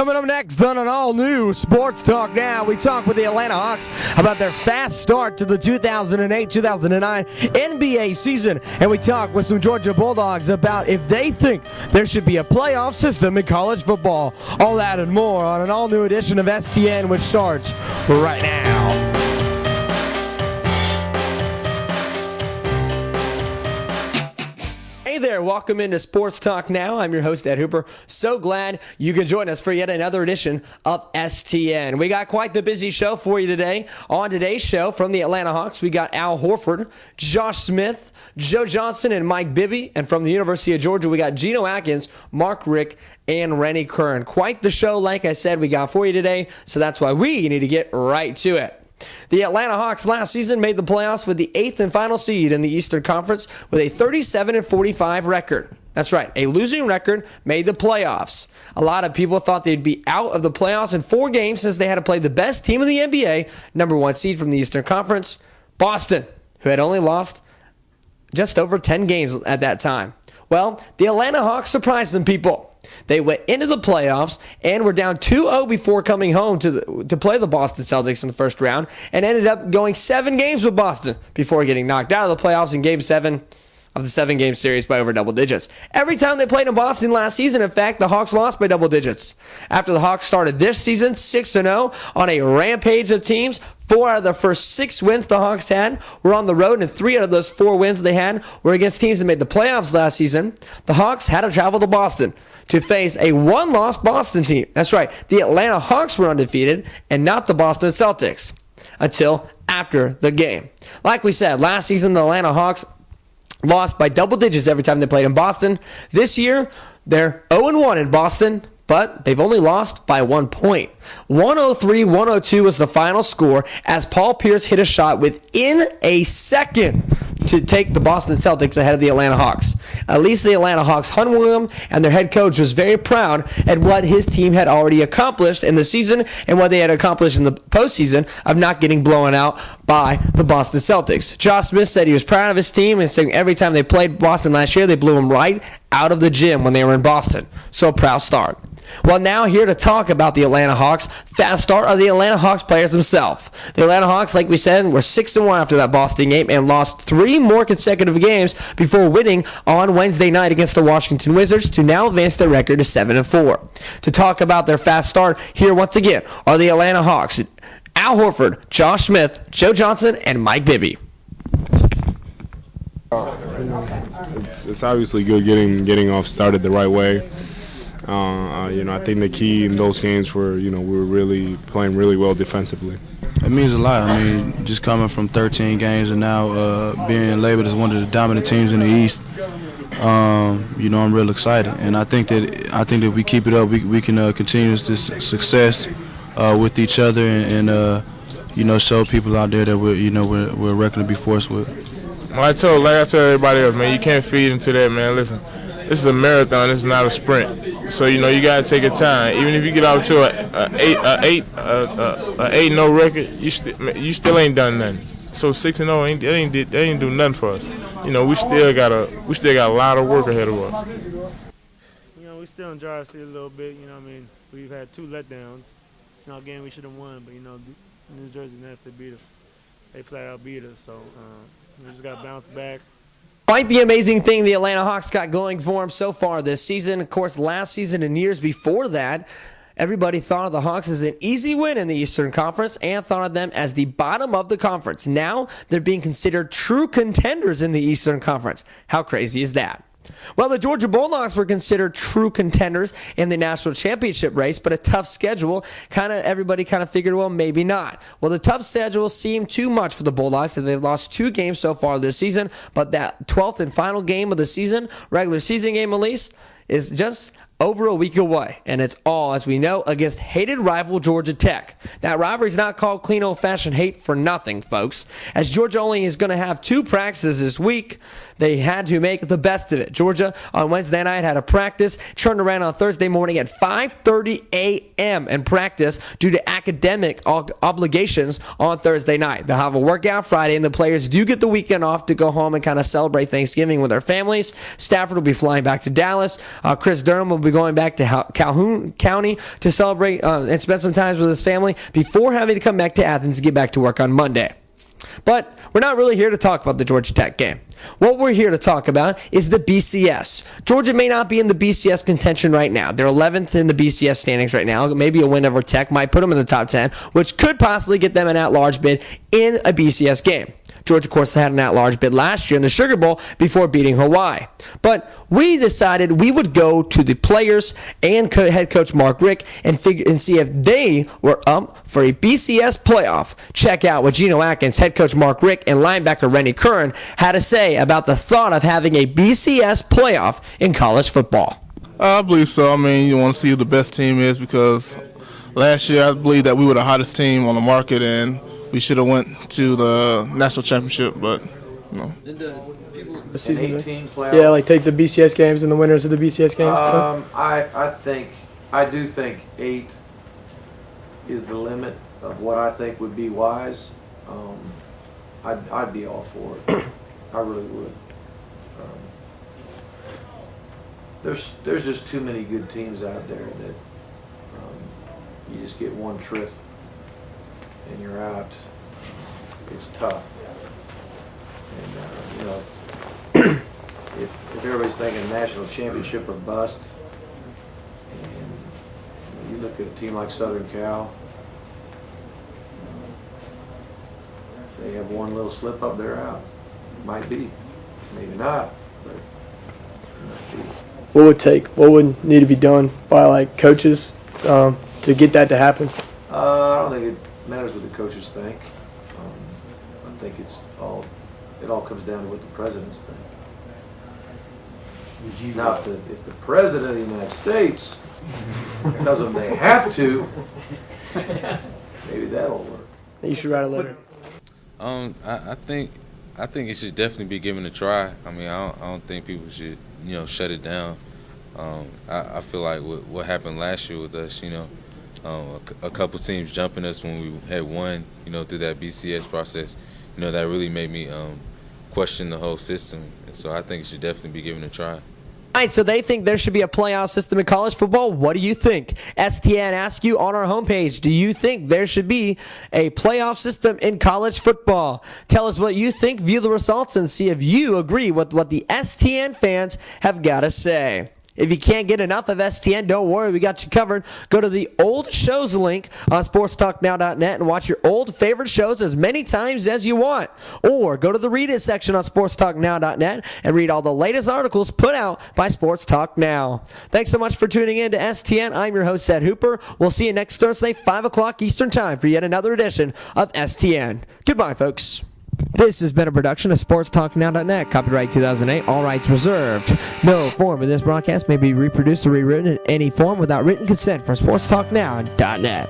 Coming up next on an all-new Sports Talk Now, we talk with the Atlanta Hawks about their fast start to the 2008-2009 NBA season. And we talk with some Georgia Bulldogs about if they think there should be a playoff system in college football. All that and more on an all-new edition of STN, which starts right now. Hey there, welcome into Sports Talk Now. I'm your host, Ed Hooper. So glad you can join us for yet another edition of STN. We got quite the busy show for you today. On today's show from the Atlanta Hawks, we got Al Horford, Josh Smith, Joe Johnson, and Mike Bibby. And from the University of Georgia, we got Geno Atkins, Mark Richt, and Rennie Kern. Quite the show, like I said, we got for you today. So that's why we need to get right to it. The Atlanta Hawks last season made the playoffs with the 8th and final seed in the Eastern Conference with a 37-45 record. That's right, a losing record made the playoffs. A lot of people thought they'd be out of the playoffs in 4 games since they had to play the best team in the NBA, number 1 seed from the Eastern Conference, Boston, who had only lost just over 10 games at that time. Well, the Atlanta Hawks surprised some people. They went into the playoffs and were down 2-0 before coming home to play the Boston Celtics in the first round, and ended up going 7 games with Boston before getting knocked out of the playoffs in Game 7 of the 7-game series by over double digits. Every time they played in Boston last season, in fact, the Hawks lost by double digits. After the Hawks started this season 6-0 on a rampage of teams, 4 out of the first 6 wins the Hawks had were on the road, and 3 out of those 4 wins they had were against teams that made the playoffs last season. The Hawks had to travel to Boston to face a 1-loss Boston team. That's right, the Atlanta Hawks were undefeated and not the Boston Celtics until after the game. Like we said, last season the Atlanta Hawks lost by double digits every time they played in Boston. This year, they're 0-1 in Boston, but they've only lost by 1 point. 103-102 was the final score as Paul Pierce hit a shot within a second to take the Boston Celtics ahead of the Atlanta Hawks. At least the Atlanta Hawks hung with him, and their head coach was very proud at what his team had already accomplished in the season and what they had accomplished in the postseason of not getting blown out by the Boston Celtics. Josh Smith said he was proud of his team and saying every time they played Boston last year, they blew him right out of the gym when they were in Boston. So a proud start. Well, now here to talk about the Atlanta Hawks, fast start, are the Atlanta Hawks players themselves. The Atlanta Hawks, like we said, were 6-1 after that Boston game and lost 3 more consecutive games before winning on Wednesday night against the Washington Wizards to now advance their record to 7-4. To talk about their fast start, here once again are the Atlanta Hawks, Al Horford, Josh Smith, Joe Johnson, and Mike Bibby. It's obviously good getting off started the right way. I think the key in those games were, we were really playing really well defensively. It means a lot. I mean, just coming from 13 games and now being labeled as one of the dominant teams in the East, I'm real excited. And I think that if we keep it up, we can continue this success with each other and show people out there that we're a record to be forced with. Like I tell everybody else, man, you can't feed into that, man. Listen, this is a marathon. This is not a sprint. So you gotta take your time. Even if you get out to a 8-0 record, you still ain't done nothing. So 6-0 ain't do nothing for us. We still got a lot of work ahead of us. We still in driver's seat a little bit. We've had 2 letdowns. A game we should have won, but New Jersey Nets, they beat us. They flat out beat us. So we just got to bounce back. Quite the amazing thing the Atlanta Hawks got going for them so far this season. Of course, last season and years before that, everybody thought of the Hawks as an easy win in the Eastern Conference and thought of them as the bottom of the conference. Now they're being considered true contenders in the Eastern Conference. How crazy is that? Well, the Georgia Bulldogs were considered true contenders in the national championship race, but a tough schedule. Everybody figured, well, maybe not. Well, the tough schedule seemed too much for the Bulldogs as they've lost 2 games so far this season, but that 12th and final game of the season, regular season game at least, is just over a week away, and it's all, as we know, against hated rival Georgia Tech. That rivalry is not called clean old-fashioned hate for nothing, folks. As Georgia only is going to have 2 practices this week, they had to make the best of it. Georgia on Wednesday night had a practice, turned around on Thursday morning at 5:30 a.m. and practice due to academic obligations on Thursday night. They'll have a workout Friday, and the players do get the weekend off to go home and celebrate Thanksgiving with their families. Stafford will be flying back to Dallas. Chris Durham will be going back to Calhoun County to celebrate and spend some time with his family before having to come back to Athens to get back to work on Monday. But we're not really here to talk about the Georgia Tech game. What we're here to talk about is the BCS. Georgia may not be in the BCS contention right now. They're 11th in the BCS standings right now. Maybe a win over Tech might put them in the top 10, which could possibly get them an at-large bid in a BCS game. Georgia, of course, had an at-large bid last year in the Sugar Bowl before beating Hawaii. But we decided we would go to the players and head coach Mark Richt and see if they were up for a BCS playoff. Check out what Geno Atkins, head coach Mark Richt, and linebacker Rennie Curran had to say about the thought of having a BCS playoff in college football. I believe so. I mean, you want to see who the best team is because last year I believe that we were the hottest team on the market and we should have went to the national championship, but no. The season 18 playoff. Yeah, like take the BCS games and the winners of the BCS games. I do think 8 is the limit of what I think would be wise. I'd be all for it. I really would. There's just too many good teams out there that you just get one trip and you're out. It's tough. And if everybody's thinking national championship or bust, and you look at a team like Southern Cal, if they have one little slip up, they're out. Might be, maybe not, but it might be. What would need to be done by like coaches to get that to happen? I don't think it matters what the coaches think. I think it all comes down to what the presidents think. Now, if the president of the United States tells them they have to, maybe that'll work. You should write a letter. I think it should definitely be given a try. I mean, I don't think people should, shut it down. I feel like what happened last year with us, a couple teams jumping us when we had won, through that BCS process, that really made me question the whole system. And so I think it should definitely be given a try. All right, so they think there should be a playoff system in college football. What do you think? STN asks you on our homepage, do you think there should be a playoff system in college football? Tell us what you think, view the results, and see if you agree with what the STN fans have got to say. If you can't get enough of STN, don't worry, we got you covered. Go to the old shows link on sportstalknow.net and watch your old favorite shows as many times as you want. Or go to the read it section on sportstalknow.net and read all the latest articles put out by Sports Talk Now. Thanks so much for tuning in to STN. I'm your host, Ed Hooper. We'll see you next Thursday, 5 o'clock Eastern Time for yet another edition of STN. Goodbye, folks. This has been a production of SportsTalkNow.net. Copyright 2008. All rights reserved. No form of this broadcast may be reproduced or rewritten in any form without written consent from SportsTalkNow.net.